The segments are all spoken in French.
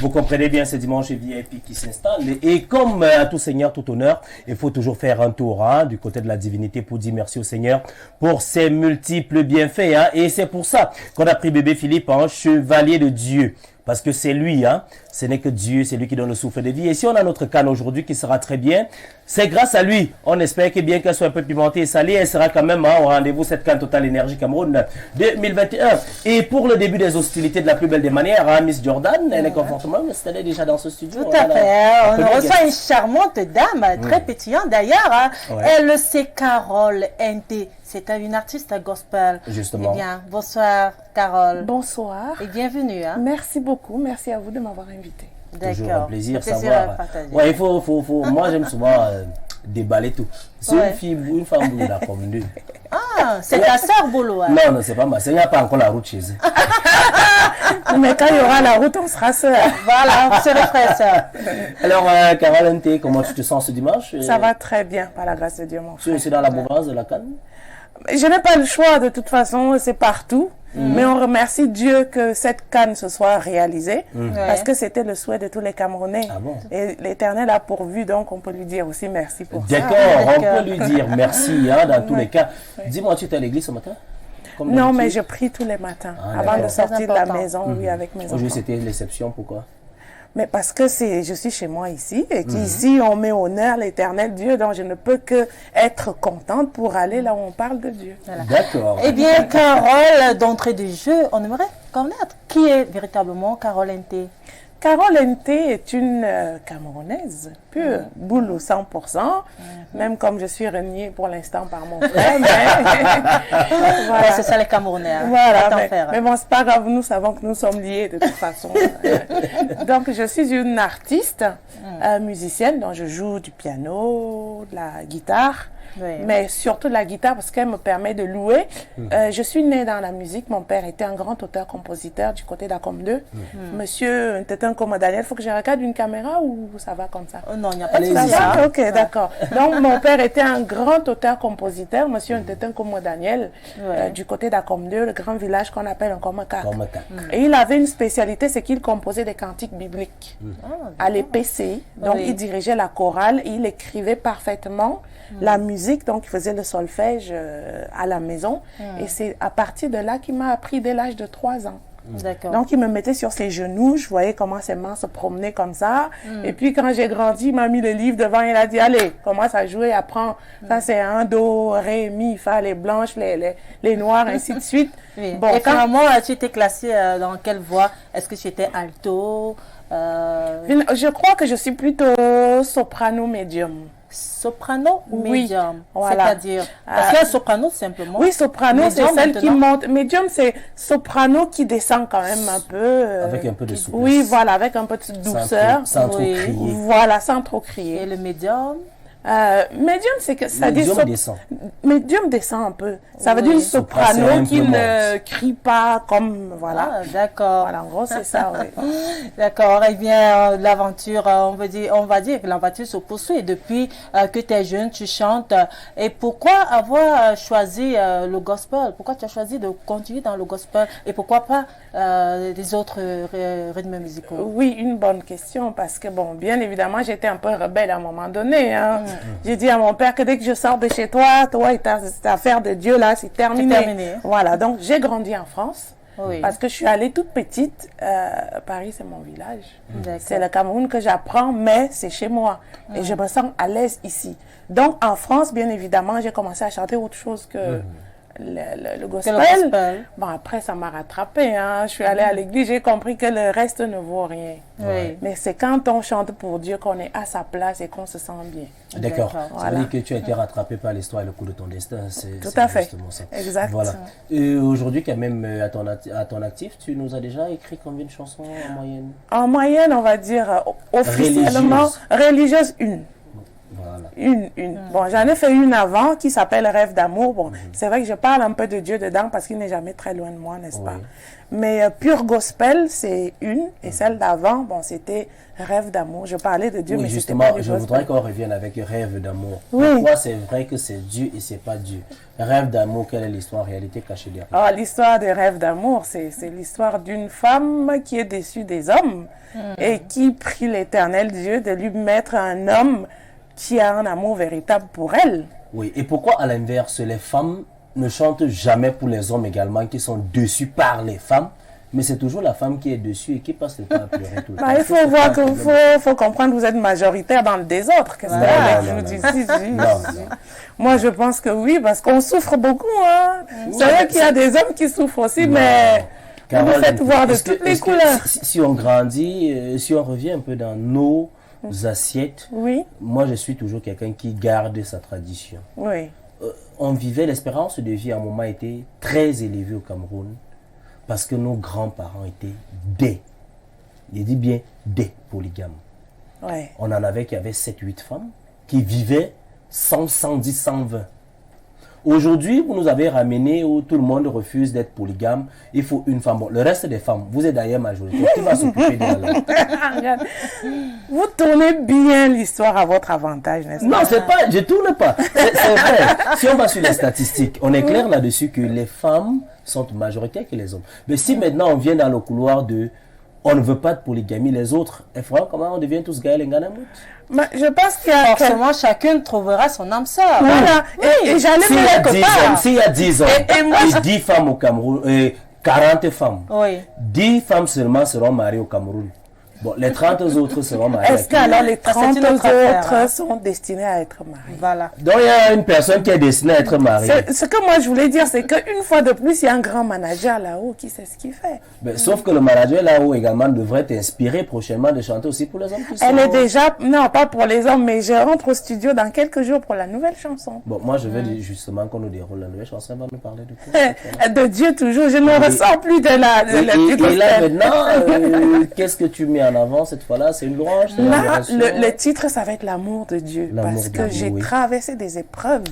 Vous comprenez bien, c'est dimanche VIP qui s'installe. Et comme à tout Seigneur, tout honneur, il faut toujours faire un tour du côté de la divinité pour dire merci au Seigneur pour ses multiples bienfaits. Et c'est pour ça qu'on a pris bébé Philippe, chevalier de Dieu. Parce que c'est lui, ce n'est que Dieu, c'est lui qui donne le souffle de vie. Et si on a notre canne aujourd'hui qui sera très bien, c'est grâce à lui. On espère que bien qu'elle soit un peu pimentée et salée, elle sera quand même au rendez-vous, cette canne Total Énergie Cameroun 2021. Et pour le début des hostilités de la plus belle des manières, Miss Jordan, elle est confortablement installée déjà dans ce studio. Tout à fait. On reçoit une charmante dame, très pétillante d'ailleurs. Elle, c'est Carole NT. C'est une artiste gospel. Justement. Eh bien, bonsoir Carole. Bonsoir. Et bienvenue. Merci beaucoup. Merci à vous de m'avoir invité. Toujours un plaisir de savoir. Ouais, il faut, moi j'aime souvent déballer tout. C'est une femme boulot là comme nous. Ah, c'est ta soeur boulot. Non, c'est pas ma soeur. Il n'y a pas encore la route chez eux. Mais quand il y aura la route, on sera sœurs. Voilà, c'est les frères sœurs. Alors, Carole NT, comment tu te sens ce dimanche? Ça va très bien, par la grâce de Dieu, mon frère. C'est dans la mouvance de la canne? Je n'ai pas le choix, de toute façon, c'est partout. Mais on remercie Dieu que cette canne se soit réalisée, parce que c'était le souhait de tous les Camerounais. Ah bon? Et l'Éternel a pourvu, donc on peut lui dire aussi merci pour ça. D'accord, on peut lui dire merci dans tous les cas. Dis-moi, tu étais à l'église ce matin? Non, mais je prie tous les matins, avant de sortir de la maison, avec mes enfants. Aujourd'hui, c'était l'exception, pourquoi? Mais parce que je suis chez moi ici, et qu'ici, on met au honneur l'Éternel Dieu, donc je ne peux que être contente pour aller là où on parle de Dieu. Voilà. D'accord. Eh bien, Carole, d'entrée du jeu, on aimerait connaître qui est véritablement Carole NT. Carole NT est une Camerounaise pure, boulot 100%, même comme je suis reniée pour l'instant par mon frère. Voilà. C'est ça les Camerounais. Voilà, mais bon, c'est pas grave, nous savons que nous sommes liés de toute façon. Donc, je suis une artiste, musicienne, dont je joue du piano, de la guitare. Mais surtout la guitare parce qu'elle me permet de louer. Je suis née dans la musique. Mon père était un grand auteur-compositeur du côté d'Acom 2. Monsieur Tétin Como Daniel, il faut que je regarde une caméra ou ça va comme ça? Non, il n'y a pas de ça. Ok, d'accord. Donc, mon père était un grand auteur-compositeur, Monsieur Tétin Como Daniel, du côté d'Acom 2, le grand village qu'on appelle un Komaka. Et il avait une spécialité, c'est qu'il composait des cantiques bibliques à l'EPC. Donc, il dirigeait la chorale et il écrivait parfaitement la musique, donc il faisait le solfège à la maison. Et c'est à partir de là qu'il m'a appris dès l'âge de 3 ans. Donc il me mettait sur ses genoux, je voyais comment ses mains se promenaient comme ça. Et puis quand j'ai grandi, il m'a mis le livre devant, il a dit allez, commence à jouer, apprends. Ça c'est un, do, ré, mi, fa, les blanches, les noirs, ainsi de suite. Bon, et finalement, tu étais classée dans quelle voix? Est-ce que tu étais alto? Je crois que je suis plutôt soprano médium. Soprano ou médium, voilà. C'est-à-dire, parce qu'il y a soprano simplement. Oui, soprano, c'est celle qui monte. Médium, c'est soprano qui descend quand même un peu. Avec un peu de souplesse. Oui, voilà, avec un peu de douceur. Sans trop crier. Voilà, sans trop crier. Et le médium? Médium, c'est que ça dit descend. Médium descend un peu. Ça veut dire soprano qui ne crie pas comme voilà. Ah, d'accord. Voilà, en gros c'est ça. Oui. D'accord. Eh bien, l'aventure, on va dire que l'aventure se poursuit. Et depuis que tu es jeune, tu chantes. Et pourquoi avoir choisi le gospel? Pourquoi tu as choisi de continuer dans le gospel? Et pourquoi pas des autres rythmes musicaux? Oui, une bonne question parce que bon, bien évidemment, j'étais un peu rebelle à un moment donné. J'ai dit à mon père que dès que je sors de chez toi, toi et ta affaire de Dieu là, c'est terminé. Voilà, donc j'ai grandi en France. Parce que je suis allée toute petite. Paris, c'est mon village. C'est le Cameroun que j'apprends, mais c'est chez moi. Et je me sens à l'aise ici. Donc en France, bien évidemment, j'ai commencé à chanter autre chose que le gospel. Bon, après, ça m'a rattrapé. Je suis allée à l'église, j'ai compris que le reste ne vaut rien. Mais c'est quand on chante pour Dieu qu'on est à sa place et qu'on se sent bien. D'accord. Ça veut dire que tu as été rattrapé par l'histoire et le coup de ton destin. Tout à fait. Ça. Exact. Voilà. Aujourd'hui, quand même, à ton actif, tu nous as déjà écrit combien de chansons en moyenne? En moyenne, on va dire officiellement religieuse 1. Voilà. Bon, j'en ai fait une avant qui s'appelle Rêve d'amour. Bon, c'est vrai que je parle un peu de Dieu dedans parce qu'il n'est jamais très loin de moi, n'est-ce pas? Mais Pure Gospel, c'est une. Et celle d'avant, bon, c'était Rêve d'amour. Je parlais de Dieu, mais justement, c'était pas du je voudrais qu'on revienne avec Rêve d'amour. Oui. Pourquoi c'est vrai que c'est Dieu et c'est pas Dieu? Rêve d'amour, quelle est l'histoire en réalité cachée derrière? Oh, l'histoire de Rêve d'amour, c'est l'histoire d'une femme qui est déçue des hommes et qui prie l'Éternel Dieu de lui mettre un homme qui a un amour véritable pour elle. Oui, et pourquoi à l'inverse, les femmes ne chantent jamais pour les hommes également qui sont déçus par les femmes, mais c'est toujours la femme qui est dessus et qui passe le temps à pleurer tout le temps? Il faut voir que faut comprendre que vous êtes majoritaire dans le désordre. Qu'est-ce que je vous dis? Moi, je pense que oui, parce qu'on souffre beaucoup. Hein. C'est vrai qu'il y a des hommes qui souffrent aussi, mais vous nous faites voir de toutes les couleurs. Si on grandit, si on revient un peu dans nos assiettes, moi, je suis toujours quelqu'un qui garde sa tradition. Oui. On vivait, l'espérance de vie à un moment était très élevée au Cameroun parce que nos grands-parents étaient je dis bien des polygames. Ouais. On en avait qui avaient 7-8 femmes qui vivaient 100, 110, 120. Aujourd'hui, vous nous avez ramené où tout le monde refuse d'être polygame. Il faut une femme. Bon, le reste des femmes, vous êtes d'ailleurs majoritaire. Qui va s'occuper de la Vous tournez bien l'histoire à votre avantage, n'est-ce pas? Non, c'est pas, je tourne pas. C'est vrai. Si on va sur les statistiques, on est clair là-dessus que les femmes sont majoritaires que les hommes. Mais si maintenant on vient dans le couloir de on ne veut pas de polygamie, les autres, comment on devient tous Gaël et Nganamut? Je pense qu'il y a... Forcément, chacune trouvera son âme sœur. Voilà. Et j'allais s'il y a 10 hommes et 10 femmes au Cameroun, 40 femmes, 10 femmes seulement seront mariées au Cameroun. Bon, les 30 autres seront mariés. Est-ce qu'alors les 30 autres sont destinés à être mariés? Voilà. Donc il y a une personne qui est destinée à être mariée. Ce que moi je voulais dire, c'est qu'une fois de plus, il y a un grand manager là-haut qui sait ce qu'il fait. Mais, sauf que le manager là-haut également devrait t'inspirer prochainement de chanter aussi pour les hommes qui sont... Elle est déjà... Non, pas pour les hommes, mais je rentre au studio dans quelques jours pour la nouvelle chanson. Bon, moi je veux justement qu'on nous déroule la nouvelle chanson. Elle va nous parler de quoi? De Dieu toujours. Je ne ressens plus de la... Et là maintenant, qu'est-ce que tu mets en avant cette fois-là? C'est une louange? Là, le titre, ça va être l'amour de Dieu. Parce que j'ai traversé des épreuves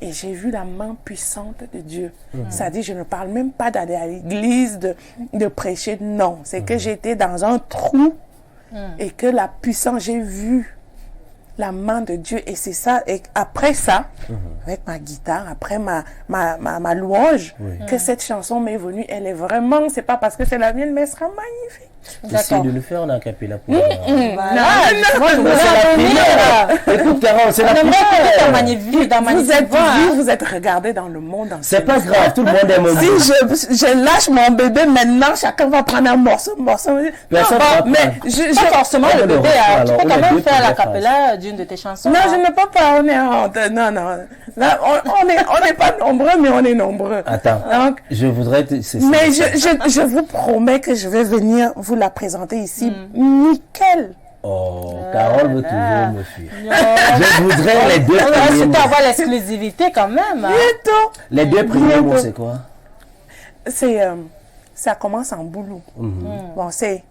et j'ai vu la main puissante de Dieu. Ça dit, je ne parle même pas d'aller à l'église, de prêcher. Non, c'est que j'étais dans un trou et que la puissance, j'ai vu la main de Dieu. Et c'est ça. Et après ça, avec ma guitare, après ma louange, que cette chanson m'est venue. Elle est vraiment, c'est pas parce que c'est la mienne, mais elle sera magnifique. Essaye de le faire en acapella pour non, écoute, Carole, c'est la vous êtes regardé dans le monde entier. C'est pas grave, tout le monde aime. Si je lâche mon bébé maintenant, chacun va prendre un morceau. Mais pas forcément le bébé. Tu peux quand même faire l'acapella d'une de tes chansons. Non, je ne peux pas. On est en... Non. Là, on n'est pas nombreux, mais on est nombreux. Attends. Donc, je voudrais... Mais je vous promets que je vais venir vous la présenter ici. Nickel. Oh, Carole veut toujours me fuir. Je voudrais les deux premiers mots. On va surtout avoir l'exclusivité quand même. Les deux premiers mots, c'est quoi? Ça commence en boulou. Bon, c'est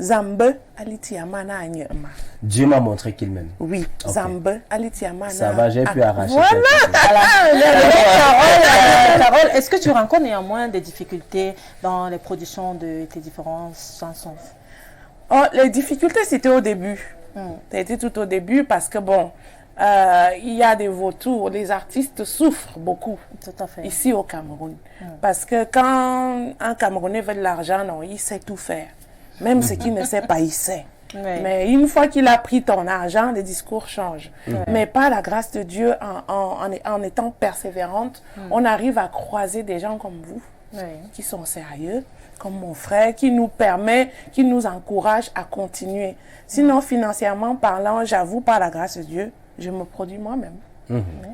Zambe Alitiamana Anyema. Dieu m'a montré qu'il m'aime. Oui, okay. Zambe Alitiamana. Ça va, j'ai pu arracher. Voilà. Carole, est-ce que tu rencontres néanmoins des difficultés dans les productions de tes différentes chansons? Oh, les difficultés, c'était au début. C'était tout au début parce que bon, il y a des vautours, les artistes souffrent beaucoup. Tout à fait. Ici au Cameroun. Parce que quand un Camerounais veut de l'argent, non, il sait tout faire. Même ce qu'il ne sait pas, il sait. Oui. Mais une fois qu'il a pris ton argent, les discours changent. Mais par la grâce de Dieu, en étant persévérante, on arrive à croiser des gens comme vous, qui sont sérieux, comme mon frère, qui nous permet, qui nous encourage à continuer. Sinon, financièrement parlant, j'avoue, par la grâce de Dieu, je me produis moi-même.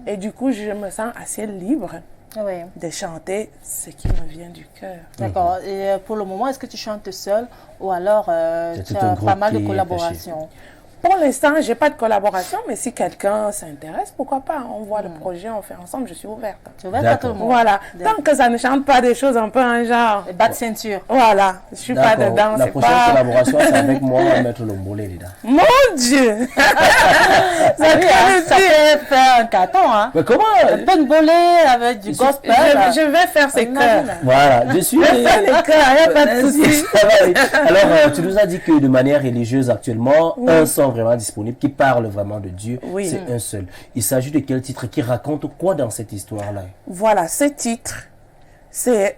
Et du coup, je me sens assez libre de chanter ce qui me vient du cœur. D'accord. Et pour le moment, est-ce que tu chantes seul ou alors tu as pas mal de collaborations? Pour l'instant, j'ai pas de collaboration, mais si quelqu'un s'intéresse, pourquoi pas? On voit le projet, on fait ensemble, je suis ouverte. Tu es ouverte à tout le monde. Voilà. Tant que ça ne chante pas des choses un peu en genre. Bas de ceinture. Voilà. Je suis pas dedans. La prochaine collaboration, c'est avec moi, on va mettre le mbolé dedans. Mon Dieu! Ça peut faire un carton, hein? Mais comment? Un peu de bolé avec du gospel. Je vais faire ses cœurs. Voilà, je suis. Je vais faire les cœurs, il n'y a pas de souci. Alors, tu nous as dit que de manière religieuse, actuellement, un son vraiment disponible qui parle vraiment de Dieu, c'est un seul. Il s'agit de quel titre qui raconte quoi dans cette histoire-là? Voilà, ce titre, c'est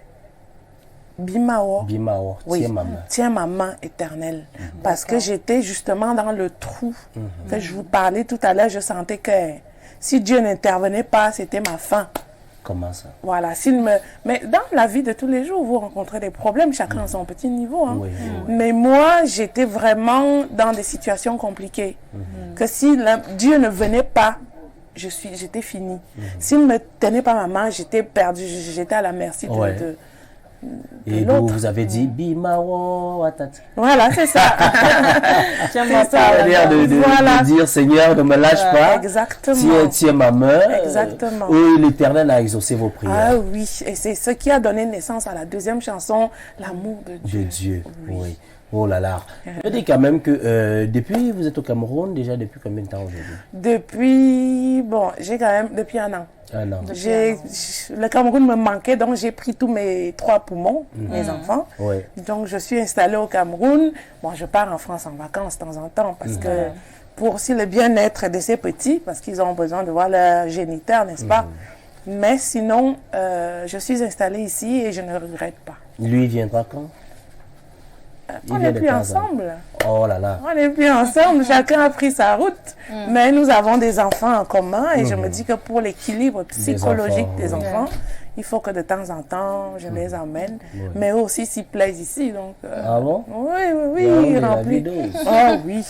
Bimao. Bimao, oui. Tiens ma main. Tiens ma main éternelle. Parce que j'étais justement dans le trou que je vous parlais tout à l'heure. Je sentais que si Dieu n'intervenait pas, c'était ma fin. Comment ça? Voilà. Mais dans la vie de tous les jours, vous rencontrez des problèmes, chacun à son petit niveau. Hein. Oui. Mais moi, j'étais vraiment dans des situations compliquées. Que si Dieu ne venait pas, j'étais finie. S'il ne me tenait pas ma main, j'étais perdue. J'étais à la merci de et vous avez dit Bimao Atat. Voilà, c'est ça. Tiens-moi ça. C'est-à-dire de dire Seigneur, ne me lâche pas. Exactement. Tiens ma main. Exactement. Oui, l'Éternel a exaucé vos prières. Ah oui, et c'est ce qui a donné naissance à la deuxième chanson, L'amour de Dieu. De Dieu, oui. Oh là là. Je dis quand même que depuis, vous êtes au Cameroun, déjà depuis combien de temps aujourd'hui? Depuis, depuis un an. Un an. Le Cameroun me manquait, donc j'ai pris tous mes 3 poumons, mes enfants. Oui. Donc je suis installée au Cameroun. Bon, je pars en France en vacances de temps en temps, parce que pour aussi le bien-être de ces petits, parce qu'ils ont besoin de voir leur géniteur, n'est-ce pas? Mais sinon, je suis installée ici et je ne regrette pas. Lui, il viendra quand? On n'est plus ensemble. Oh là là. On n'est plus ensemble. Chacun a pris sa route. Mais nous avons des enfants en commun. Et je me dis que pour l'équilibre psychologique des enfants, il faut que de temps en temps, je les emmène. Mais eux aussi s'y plaisent ici. Donc, ah bon? Oui, rempli. Oh oui.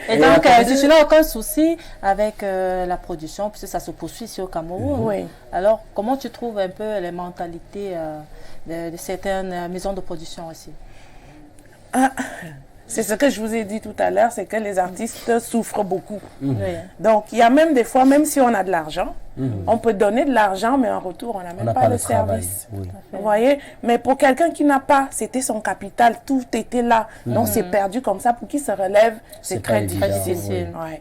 Et donc, tu n'as aucun souci avec la production, puisque ça se poursuit ici au Cameroun. Oui. Alors, comment tu trouves un peu les mentalités de certaines maisons de production aussi? C'est ce que je vous ai dit tout à l'heure, c'est que les artistes souffrent beaucoup. Donc, il y a même des fois, même si on a de l'argent, on peut donner de l'argent, mais en retour, on n'a même pas le service. Vous voyez? Mais pour quelqu'un qui n'a pas, c'était son capital, tout était là. Donc, c'est perdu comme ça. Pour qui se relève, c'est très difficile. Ouais.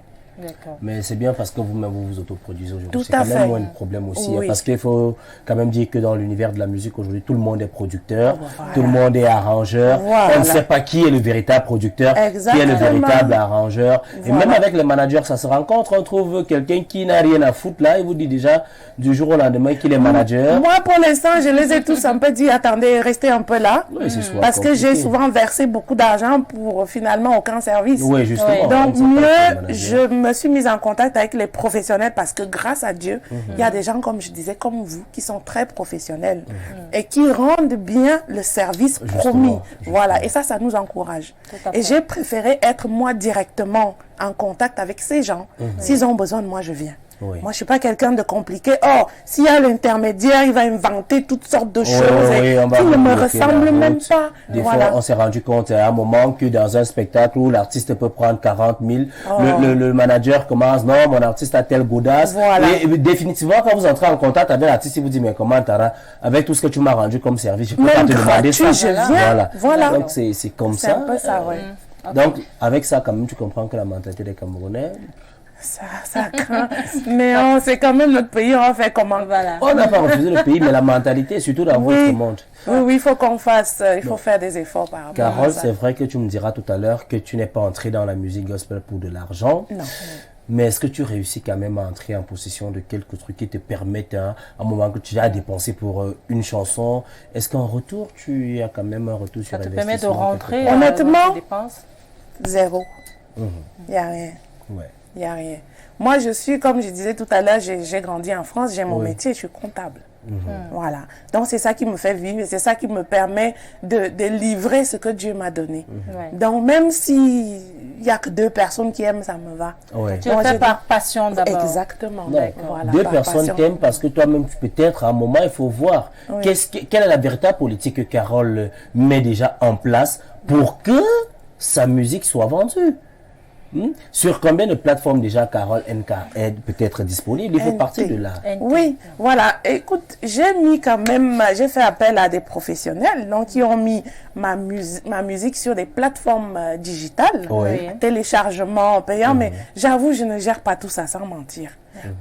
Mais c'est bien parce que vous-même vous autoproduisez aujourd'hui. C'est quand même moins de problème aussi. Hein, parce qu'il faut quand même dire que dans l'univers de la musique aujourd'hui, tout le monde est producteur, tout le monde est arrangeur. On ne sait pas qui est le véritable producteur, qui est le véritable arrangeur. Et même avec les managers, ça se rencontre. On trouve quelqu'un qui n'a rien à foutre là. Il vous dit déjà du jour au lendemain qu'il est manager. Moi, pour l'instant, je les ai tous un peu dit, attendez, restez un peu là. Parce que j'ai souvent versé beaucoup d'argent pour finalement aucun service. Oui, justement. Donc, mieux, je me suis mise en contact avec les professionnels parce que grâce à Dieu, il y a des gens, comme je disais, comme vous, qui sont très professionnels et qui rendent bien le service promis. Voilà, et ça nous encourage. Et j'ai préféré être moi directement en contact avec ces gens. S'ils ont besoin de moi, je viens. Moi, je ne suis pas quelqu'un de compliqué. Oh, s'il y a l'intermédiaire, il va inventer toutes sortes de choses qui ne me ressemblent même pas. Des fois, on s'est rendu compte à un moment que dans un spectacle où l'artiste peut prendre 40 000, le manager commence, non, mon artiste a tel godasse. Et définitivement, quand vous entrez en contact avec l'artiste, il vous dit, mais comment Tara, avec tout ce que tu m'as rendu comme service, je ne peux pas te demander ça. Je viens. Voilà. Donc, c'est comme ça. C'est un peu ça, Donc, avec ça, quand même, tu comprends que la mentalité des Camerounais, ça craint. Mais c'est quand même notre pays, on fait comment? On n'a pas refusé le pays, mais la mentalité, surtout dans votre monde. Oui, il faut qu'on fasse, il faut faire des efforts par rapport à ça. Carole, c'est vrai que tu me diras tout à l'heure que tu n'es pas entrée dans la musique gospel pour de l'argent. Non. Mais est-ce que tu réussis quand même à entrer en possession de quelques trucs qui te permettent, à un moment que tu as dépensé pour une chanson, est-ce qu'en retour, tu as quand même un retour sur investissement? Ça te permet de rentrer honnêtement, dépenses? Zéro. Il n'y a rien. Il n'y a rien. Moi, je suis, comme je disais tout à l'heure, j'ai grandi en France, j'ai mon métier, je suis comptable. Voilà. Donc, c'est ça qui me fait vivre, c'est ça qui me permet de livrer ce que Dieu m'a donné. Donc, même s'il n'y a que 2 personnes qui aiment, ça me va. Tu le fais par passion d'abord. Exactement. Voilà, 2 personnes t'aiment parce que toi-même, peut-être, à un moment, il faut voir quelle est la véritable politique que Carole met déjà en place pour que sa musique soit vendue. Sur combien de plateformes déjà Carole NK est peut-être disponible? Il fait partie de la... Oui, voilà. Écoute, j'ai fait appel à des professionnels donc qui ont mis ma musique sur des plateformes digitales, téléchargement payant, mais j'avoue, je ne gère pas tout ça sans mentir.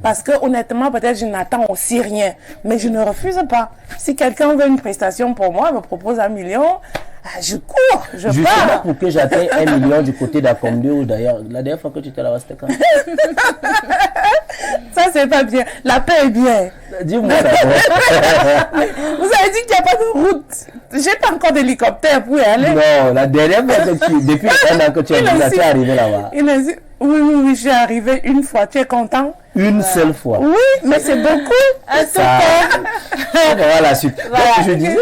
Parce que honnêtement, peut-être je n'attends aussi rien, mais je ne refuse pas. Si quelqu'un veut une prestation pour moi, me propose 1 million, je cours, je pars. Justement, pour que j'atteigne 1 million du côté d'Akomde, ou d'ailleurs, la dernière fois que tu étais là-bas, c'était quand? Ça, c'est pas bien. La paix est bien. Dis-moi ça. Vous avez dit qu'il n'y a pas de route. J'ai pas encore d'hélicoptère pour y aller. Non, la dernière fois que depuis 1 an que tu es là, tu es arrivé là-bas. Oui, je suis arrivé une fois. Tu es content? Une seule fois. Oui, mais c'est beaucoup. Voilà, super. Donc, je disais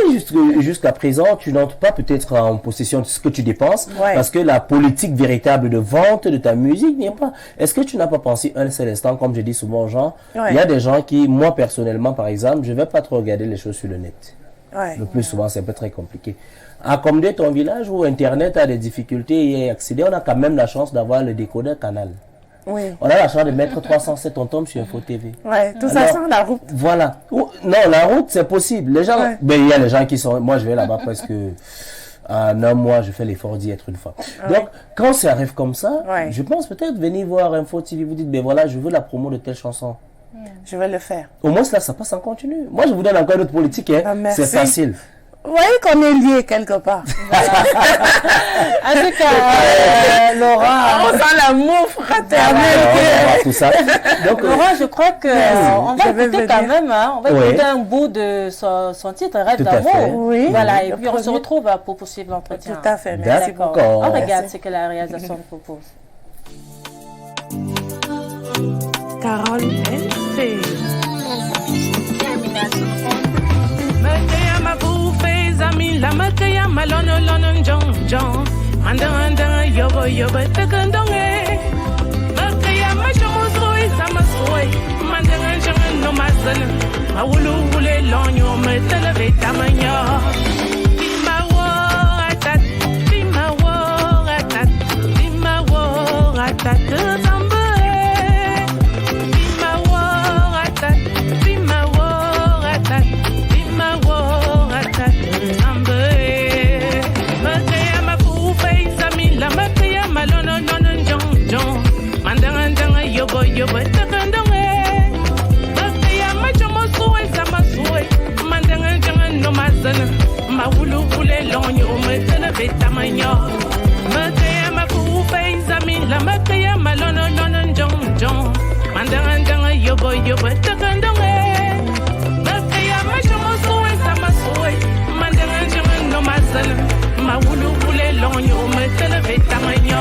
jusqu'à présent, tu n'entres pas peut-être en possession de ce que tu dépenses, parce que la politique véritable de vente de ta musique n'est pas. Est-ce que tu n'as pas pensé un seul instant, comme je dis souvent aux gens, il y a des gens qui, moi personnellement par exemple, je ne vais pas trop regarder les choses sur le net. Le plus souvent, c'est un peu très compliqué. À Comdé, ton village où Internet a des difficultés et y accéder, on a quand même la chance d'avoir le décodeur Canal. Oui. On a la chance de mettre 307, on tombe sur Info TV. Ouais, tout ça sans la route. Voilà. Non, la route, c'est possible. Les gens, ben, il y a les gens qui sont, moi je vais là-bas presque en un mois, je fais l'effort d'y être une fois. Donc, quand ça arrive comme ça, je pense peut-être venir voir Info TV, vous dites, ben voilà, je veux la promo de telle chanson. Je vais le faire. Au moins, là, ça passe en continu. Moi, je vous donne encore une autre politique, hein. C'est facile. Vous voyez qu'on est liés quelque part. En tout cas, Laura, on sent l'amour fraternel. Tout ça. Donc, Laura, je crois que on va écouter quand même, on va écouter un bout de son titre, Rêve d'amour. Oui. Voilà, et puis on se retrouve pour poursuivre l'entretien. Tout à fait, merci beaucoup. On regarde ce que la réalisation nous propose. Carole NK. La makaya malono lono jong mandanga yobo takandonge makaya machomo soi samasoi mandanga jong no mazana mawulu wule lonyo metele vetamanya bimawo atat zambe yo takandonge bakaya machomo soi samasoi mandanga jong no mazana mawulu wule lonyo metele vetamanya makaya makufa izami la makaya malono nono jong mandanga yobo takandonge bakaya machomo soi samasoi mandanga jong no mazana mawulu wule lonyo metele vetamanya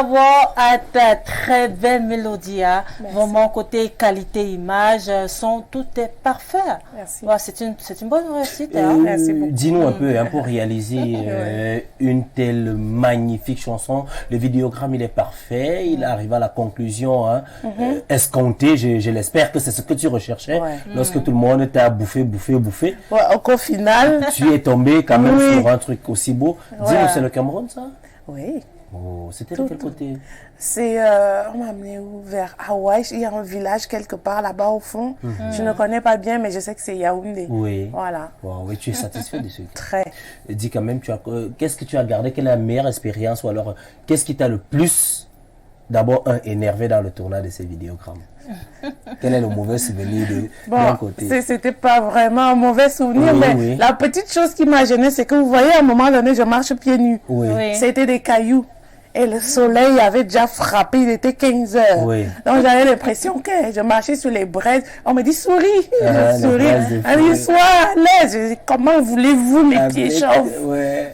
bravo à ta très belle mélodie. Hein. Vraiment, côté qualité, image, son, tout est parfait. Merci. Ouais, c'est une bonne réussite. Hein. Merci beaucoup. Dis-nous un peu, hein, pour réaliser une telle magnifique chanson, le vidéogramme il est parfait, il arrive à la conclusion escomptée, je l'espère que c'est ce que tu recherchais lorsque tout le monde t'a bouffé. Ouais, au final... Tu es tombé quand même sur un truc aussi beau. Dis-nous, c'est le Cameroun ça? Oui. Oh, c'était de quel côté? C'est, on m'a amené vers Hawaï, il y a un village quelque part là-bas au fond. Je ne connais pas bien, mais je sais que c'est Yaoundé. Oui. Voilà. Wow, oui, tu es satisfait de ce Très. Dis quand même, qu'est-ce que tu as gardé? Quelle est la meilleure expérience? Ou alors, qu'est-ce qui t'a le plus, d'abord, énervé dans le tournage de ces vidéogrammes? Quel est le mauvais souvenir d'un côté? C'était pas vraiment un mauvais souvenir, mais la petite chose qui m'a gêné, c'est que vous voyez, à un moment donné, je marche pieds nus. C'était des cailloux. Et le soleil avait déjà frappé, il était 15 heures. Donc j'avais l'impression que je marchais sur les braises. On me dit souris, je souris. On dit sois à l'aise. Je dis comment voulez-vous mes pieds chauffent?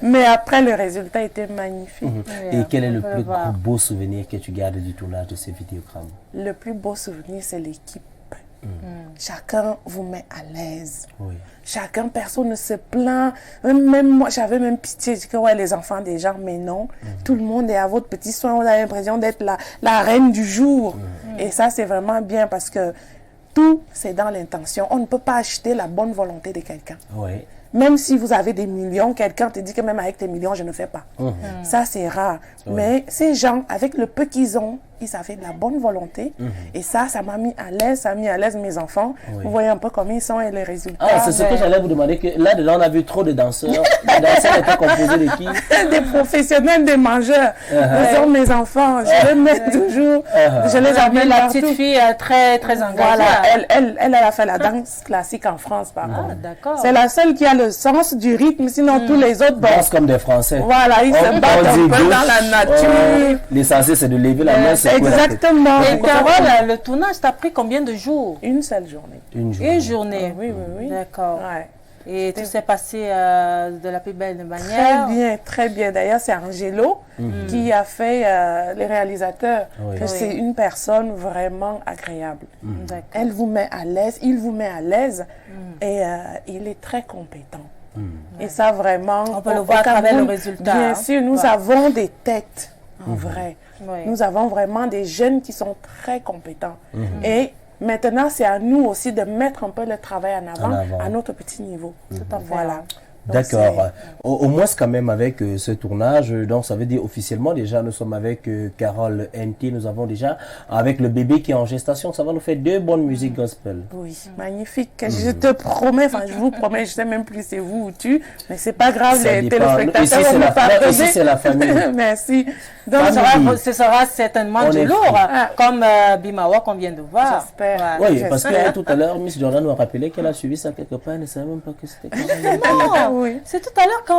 Mais après le résultat était magnifique. Et quel est le plus beau souvenir que tu gardes du tournage de ces vidéogrammes? Le plus beau souvenir, c'est l'équipe. Chacun vous met à l'aise. Chacun, personne ne se plaint. Même moi, j'avais même pitié. Je dis que les enfants des gens, mais non. Tout le monde est à votre petit soin. Vous avez l'impression d'être la reine du jour. Et ça, c'est vraiment bien parce que tout, c'est dans l'intention. On ne peut pas acheter la bonne volonté de quelqu'un. Même si vous avez des millions, quelqu'un te dit que même avec tes millions, je ne fais pas. Ça, c'est rare. Mais ces gens, avec le peu qu'ils ont, ils avaient de la bonne volonté. Et ça m'a mis à l'aise, ça a mis à l'aise mes enfants. Vous voyez un peu comment ils sont et les résultats. Ah, c'est ce que j'allais vous demander. Que là-dedans, on a vu trop de danseurs. Les danseurs étaient composés de qui? Des professionnels, des mangeurs. Ce sont mes enfants. Je les mets toujours. Je les amène la petite fille très, très engagée. Voilà. Elle a fait la danse classique en France, par contre. D'accord. C'est la seule qui a le sens du rythme. Sinon, tous les autres... dansent comme des Français. Voilà, ils se battent un peu dans la nature. L'essentiel, c'est de lever la main. Exactement. Et Carole, le tournage t'a pris combien de jours? Une seule journée. Une journée. Oui. D'accord. Et tout s'est passé de la plus belle manière. Très bien. D'ailleurs, c'est Angelo qui a fait les réalisateurs. C'est une personne vraiment agréable. Elle vous met à l'aise, il vous met à l'aise et il est très compétent. Et ça, vraiment... On peut le voir à travers le résultat. Bien sûr, nous avons des têtes, en vrai. Nous avons vraiment des jeunes qui sont très compétents. Et maintenant, c'est à nous aussi de mettre un peu le travail en avant à notre petit niveau. Voilà. D'accord. Au moins, quand même, avec ce tournage, donc ça veut dire officiellement, déjà, nous sommes avec Carole NT, nous avons déjà, avec le bébé qui est en gestation, ça va nous faire 2 bonnes musiques gospel. Oui, magnifique. Je te promets, enfin, je vous promets, je sais même plus c'est vous ou tu, mais c'est pas grave, ça les dépend. téléspectateurs Ici, c'est la famille. Merci. Donc, ce sera certainement du lourd, comme Bimawa qu'on vient de voir. J'espère. Oui, parce que tout à l'heure, Miss Jordan nous a rappelé qu'elle a suivi ça quelque part, elle ne savait même pas que c'était non. C'est tout à l'heure quand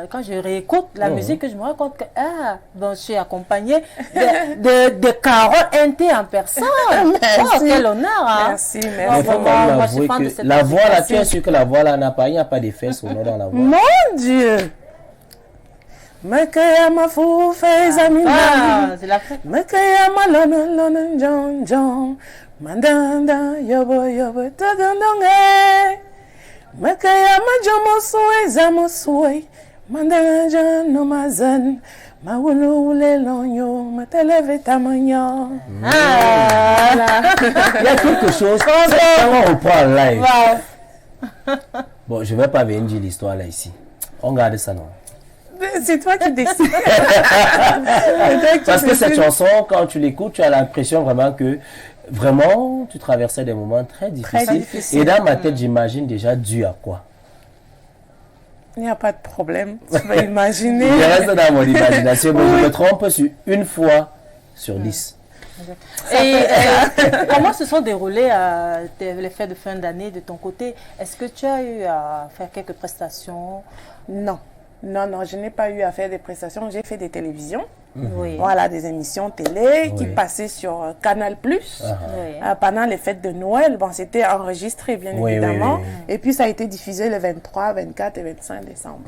quand je réécoute la musique que je me rends compte que je suis accompagnée de Carole NT en personne. Quel honneur. Merci. Moi, je suis fan de cette la voix là, tu es sûr que la voix là n'a pas, il n'y a pas d'effet sonore dans la voix. Mon Dieu. Makaya mafu zamina. C'est la fête. Makaya malona John John. Mandanda yobo tadandonge. Makaya majomo soe zamo soe. Mandanda no mazan. Mawulu lonyo mateleve tamanyo. Il y a quelque chose. On reprend en live. Bon, je ne vais pas venir dire l'histoire là ici. On garde ça non. C'est toi qui décides. Parce que cette chanson, quand tu l'écoutes, tu as l'impression vraiment que vraiment tu traversais des moments très difficiles. Et dans ma tête, j'imagine déjà dû à quoi? Il n'y a pas de problème. Tu vas imaginer. Je reste dans mon imagination, mais je me trompe sur une fois sur 10. Et comment se sont déroulés les fêtes de fin d'année de ton côté? Est-ce que tu as eu à faire quelques prestations? Non, je n'ai pas eu à faire des prestations. J'ai fait des télévisions. Oui. Voilà, des émissions télé qui passaient sur Canal+. Pendant les fêtes de Noël, bon, c'était enregistré, bien évidemment. Et puis, ça a été diffusé le 23, 24 et 25 décembre.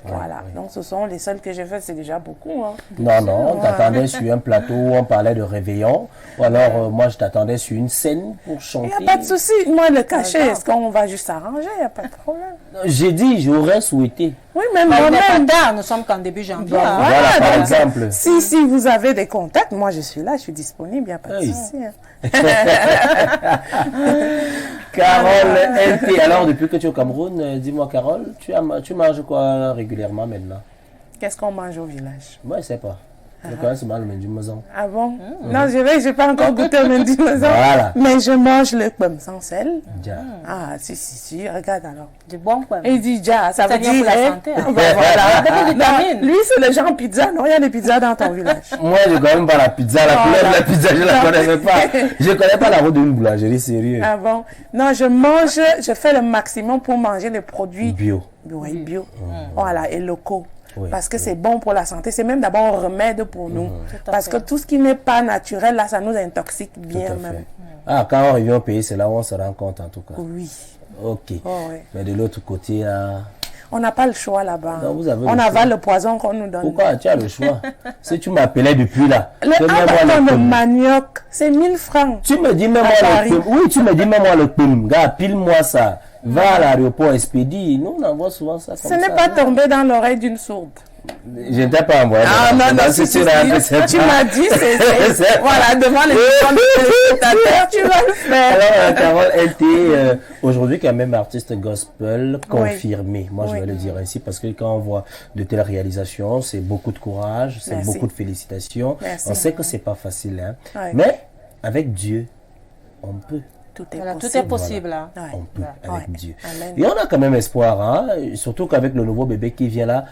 Voilà. Donc, ce sont les seuls que j'ai fait, c'est déjà beaucoup. Hein. Non, on t'attendait sur un plateau où on parlait de réveillon. Ou alors, moi, je t'attendais sur une scène pour chanter. Il n'y a pas de souci. Moi, le cachet, est-ce qu'on va juste s'arranger? Il n'y a pas de problème. J'ai dit, j'aurais souhaité. Oui, même moi-même. Nous sommes qu'en début janvier. Voilà, par exemple. Si vous avez des contacts, moi, je suis là, je suis disponible, il n'y a pas de souci. Carole LT, alors depuis que tu es au Cameroun, dis-moi Carole, tu manges quoi régulièrement maintenant? Qu'est-ce qu'on mange au village? Moi je sais pas. Je connais seulement le mendu maison. Ah bon? Non, je n'ai pas encore goûté au mendu maison. Voilà. Mais je mange le pomme sans sel. Ah, si, regarde alors. Du bon pomme. Et il dit ja, ça veut dire pour la santé. Hein. Voilà. Lui, c'est le genre pizza. Non, il y a des pizzas dans ton village. Moi, je ne connais même pas la pizza. La couleur de la pizza, je ne la connais même pas. Je ne connais pas la route d'une boulangerie, sérieux. Ah bon? Non, je fais le maximum pour manger des produits bio. Bio. Voilà, et locaux. Parce que c'est bon pour la santé, c'est même d'abord un remède pour nous. Parce que tout ce qui n'est pas naturel, là, ça nous intoxique bien même. Ah, quand on revient au pays, c'est là où on se rend compte en tout cas. Oui. Ok. Mais de l'autre côté, là... On n'a pas le choix là-bas. On avale le poison qu'on nous donne. Pourquoi tu as le choix? Si tu m'appelais depuis là... Le manioc, c'est 1000 francs. Tu me dis même moi le pim. Oui, tu me dis même moi le pim. Gars, pile-moi ça. Va à l'aéroport expédie. Nous, on envoie souvent ça comme ça. Ce n'est pas tombé dans l'oreille d'une sourde. Je ne t'ai pas envoyé. Ah non, tu m'as dit, c'est voilà, devant les téléspectateurs, tu vas le faire. Alors, Carole, elle était aujourd'hui quand même artiste gospel confirmée. Moi, je vais le dire ainsi parce que quand on voit de telles réalisations, c'est beaucoup de courage, c'est beaucoup de félicitations. On sait que c'est pas facile, hein. Mais avec Dieu, on peut. Tout est possible. Voilà. On peut avec Dieu. Amen. Et on a quand même espoir, hein? Surtout qu'avec le nouveau bébé qui vient là,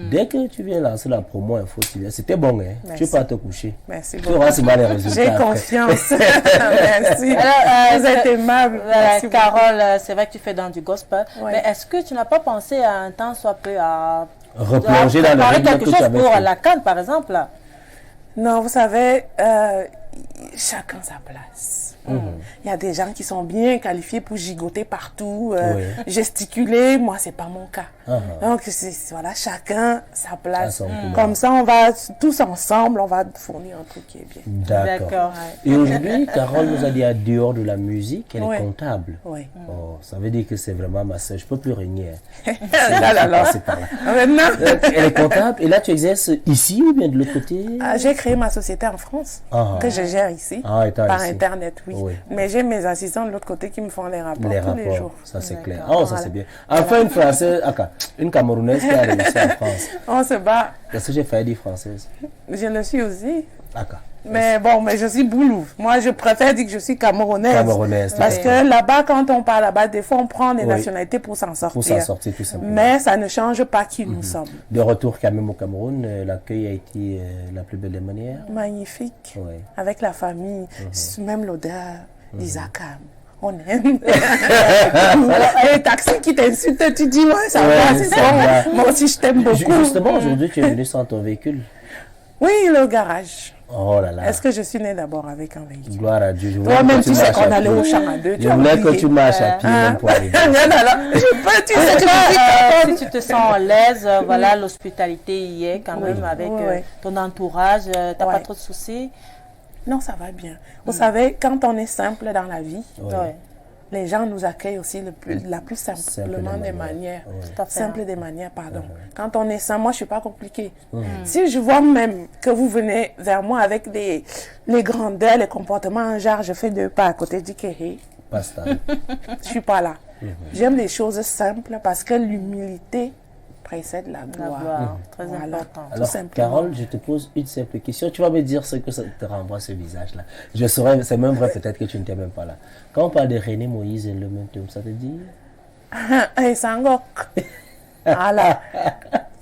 dès que tu viens lancer la promo info, c'était bon, hein? Tu peux pas te coucher. Merci beaucoup. Tu auras seulement les résultats. J'ai confiance. Merci. Alors, vous êtes aimable. Voilà, Carole, c'est vrai que tu fais dans du gospel, mais est-ce que tu n'as pas pensé à un temps soit peu à replonger dans le rythme quelque chose pour la canne, par exemple? Non, vous savez, chacun sa place. Il y a des gens qui sont bien qualifiés pour gigoter partout, gesticuler. Moi, c'est pas mon cas. Donc, voilà, chacun sa place. Comme ça, on va tous ensemble, on va fournir un truc qui est bien. D'accord. Et aujourd'hui, Carole nous a dit à dehors de la musique, elle est comptable. Oui. Oh, ça veut dire que c'est vraiment ma soeur. Je peux plus régner. C'est par là. Elle est comptable. Et là, tu exerces ici ou bien de l'autre côté? J'ai créé ma société en France, que je gère ici, par Internet, oui. Mais j'ai mes assistants de l'autre côté qui me font les rapports tous les jours. Ça c'est clair. Oh, ça c'est bien. Enfin, une Française, une Camerounaise qui a réussi en France. On se bat. Est-ce que j'ai failli dire française? Je le suis aussi. D'accord. Mais bon, mais je suis boulou. Moi, je préfère dire que je suis camerounaise. Parce que là-bas, quand on parle là-bas, des fois, on prend des nationalités pour s'en sortir. Pour s'en sortir, tout simplement. Mais ça ne change pas qui nous sommes. De retour quand même au Cameroun, l'accueil a été la plus belle des manières. Magnifique. Avec la famille, même l'odeur d'Isakam. On aime. Les taxis qui t'insultent, tu dis, ouais, ça va, c'est bon. Moi aussi, je t'aime beaucoup. Justement, aujourd'hui, tu es venu sans ton véhicule. Oui, le garage. Oh là là. Est-ce que je suis née d'abord avec un véhicule? Gloire à Dieu. Toi-même, tu sais qu'on allait au champ à deux. Je voulais que tu marches à pied même pour arriver. Si tu te sens à l'aise, voilà, l'hospitalité y est quand même avec ton entourage. Tu n'as pas trop de soucis? Non, ça va bien. Vous savez, quand on est simple dans la vie, les gens nous accueillent aussi la plus simplement des manières. Simple des manières, pardon. Quand on est simple, moi, je ne suis pas compliquée. Si je vois même que vous venez vers moi avec les grandeurs, les comportements, genre, je fais 2 pas à côté du kéhé. Basta. Je ne suis pas là. J'aime les choses simples parce que l'humilité précède la gloire. Très important. Alors, Carole, je te pose une simple question. Tu vas me dire ce que ça te renvoie, ce visage-là. Je saurais, c'est même vrai peut-être que tu n'étais même pas là. Quand on parle de René Moïse et le Momentum, ça te dit? Et Sangok. Voilà.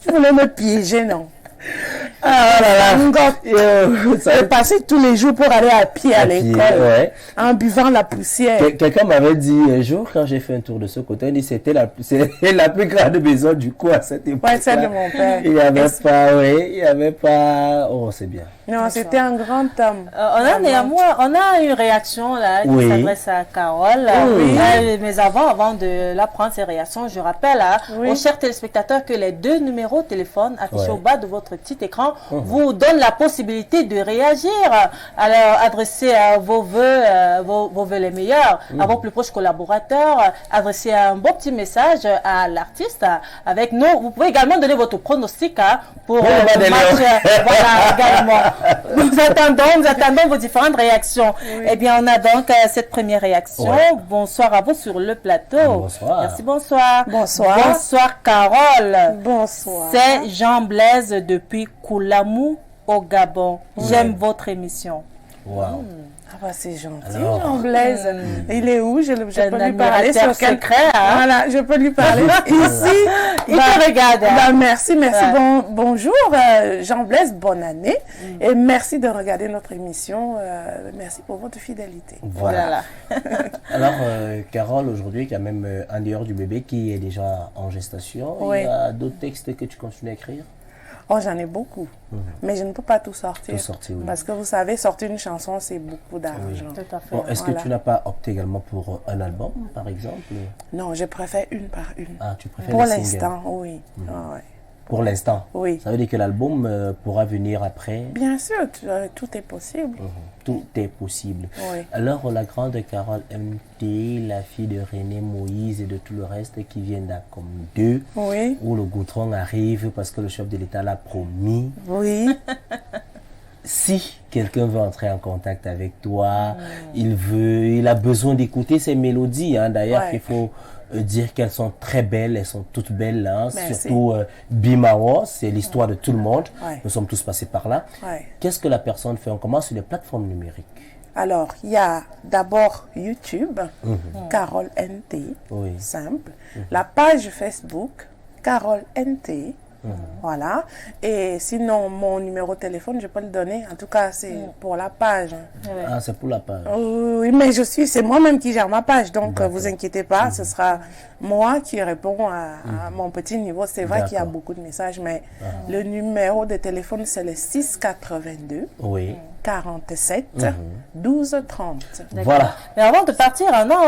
Tu voulais me piéger, non? Ah là là. Je passais tous les jours pour aller à pied à l'école, en buvant la poussière. Quelqu'un m'avait dit un jour, quand j'ai fait un tour de ce côté, il dit c'était la plus grande maison du coup à cette époque. Ouais, celle de mon père. Il n'y avait pas, oh c'est bien. Non, c'était un grand homme. On a une réaction là qui s'adresse à Carole. Mais avant de la prendre, ces réactions, je rappelle aux chers téléspectateurs que les 2 numéros de téléphone affichés au bas de votre petit écran vous donnent la possibilité de réagir. Alors, adressez vos vœux, vos vœux les meilleurs à vos plus proches collaborateurs. Adressez un beau petit message à l'artiste avec nous. Vous pouvez également donner votre pronostic pour le match. Voilà, également. Nous attendons vos différentes réactions. Eh bien, on a donc cette première réaction. Bonsoir à vous sur le plateau. Bonsoir. Merci, bonsoir. Bonsoir. Bonsoir, Carole. Bonsoir. C'est Jean Blaise depuis Koulamou au Gabon. J'aime votre émission. Wow. Ah bah c'est gentil, Jean Blaise. Il est où? Je peux lui parler sur quel secret. Voilà, je peux lui parler ici. Il te regarde. Merci. Bonjour, Jean Blaise, bonne année. Et merci de regarder notre émission. Merci pour votre fidélité. Voilà. Alors, Carole, aujourd'hui, quand même, en dehors du bébé qui est déjà en gestation, il y a d'autres textes que tu continues à écrire? Oh, j'en ai beaucoup, mais je ne peux pas tout sortir. Parce que vous savez, sortir une chanson, c'est beaucoup d'argent. Tout à fait. Bon, est-ce que tu n'as pas opté également pour un album, par exemple? Non, je préfère une par une. Ah, tu préfères pour les singles? l'instant, oui. Pour l'instant? Oui. Ça veut dire que l'album pourra venir après? Bien sûr, tout est possible. Tout est possible. Oui. Alors, la grande Carole MT, la fille de René Moïse et de tout le reste qui viennent d'Acom 2, où le goudron arrive parce que le chef de l'État l'a promis. Oui. Si quelqu'un veut entrer en contact avec toi, il a besoin d'écouter ces mélodies. D'ailleurs, il faut dire qu'elles sont très belles, elles sont toutes belles. Surtout Bimawo, c'est l'histoire de tout le monde. Nous sommes tous passés par là. Qu'est-ce que la personne fait? On commence sur les plateformes numériques. Alors, il y a d'abord YouTube, Carole NT, simple. La page Facebook, Carole NT. Voilà. Et sinon, mon numéro de téléphone, je peux le donner. En tout cas, c'est pour la page. Ah, c'est pour la page. Oui, mais c'est moi-même qui gère ma page. Donc, vous inquiétez pas, ce sera moi qui réponds à mon petit niveau. C'est vrai qu'il y a beaucoup de messages, mais le numéro de téléphone, c'est le 682 47 12 30. Voilà. Mais avant de partir,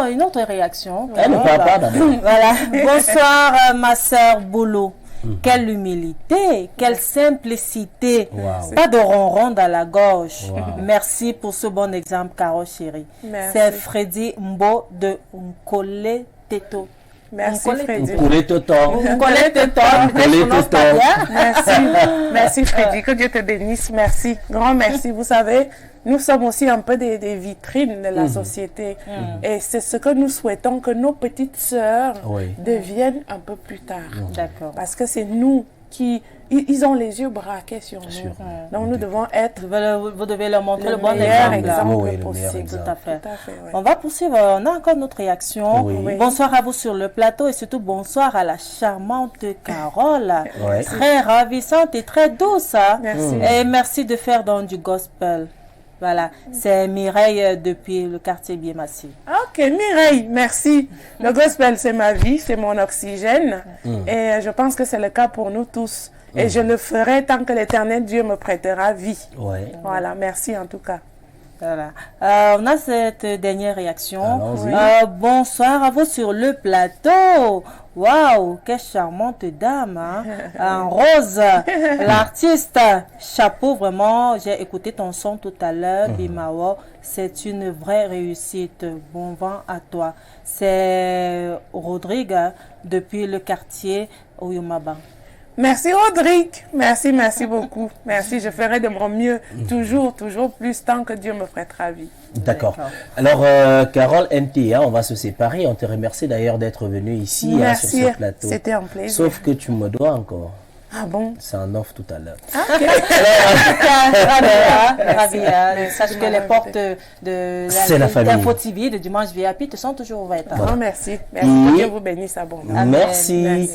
une autre réaction. Elle ne parle pas d'abord. Voilà. Bonsoir, ma sœur Boulot. Quelle humilité, quelle simplicité. Pas de ronron dans la gorge. Merci pour ce bon exemple, Caro chérie. C'est Freddy Mbo de Nkole Teto. Merci Freddy. Merci Freddy, que Dieu te bénisse. Merci, grand merci. Vous savez, nous sommes aussi un peu des vitrines de la société. Et c'est ce que nous souhaitons que nos petites sœurs deviennent un peu plus tard. D'accord. Parce que c'est nous qui... Ils ont les yeux braqués sur nous. Donc nous devons être... Vous devez leur montrer le bon exemple possible. Tout à fait. On va poursuivre. On a encore notre réaction. Bonsoir à vous sur le plateau et surtout bonsoir à la charmante Carole. Très ravissante et très douce. Merci. Et merci de faire donc du gospel. Voilà, c'est Mireille depuis le quartier Biémassi. Ok, Mireille, merci. Le gospel, c'est ma vie, c'est mon oxygène. Et je pense que c'est le cas pour nous tous. Et je le ferai tant que l'Éternel Dieu me prêtera vie. Voilà, merci en tout cas. Voilà. On a cette dernière réaction. Bonsoir à vous sur le plateau. Waouh, quelle charmante dame, en rose, l'artiste, chapeau vraiment, j'ai écouté ton son tout à l'heure, Bimawo, c'est une vraie réussite, bon vent à toi. C'est Rodrigue depuis le quartier Oyomaba. Merci Rodrigue, merci beaucoup. Merci, je ferai de mon mieux, toujours plus, tant que Dieu me prêtera vie. D'accord. Alors, Carole MT, on va se séparer. On te remercie d'ailleurs d'être venue ici sur ce plateau. C'était un plaisir. Sauf que tu me dois encore. Ah bon? C'est en off tout à l'heure. Ravia. Sache que les portes de l'Info TV de Dimanche VIP te sont toujours ouvertes. Merci. Que Dieu vous bénisse abondamment. Merci.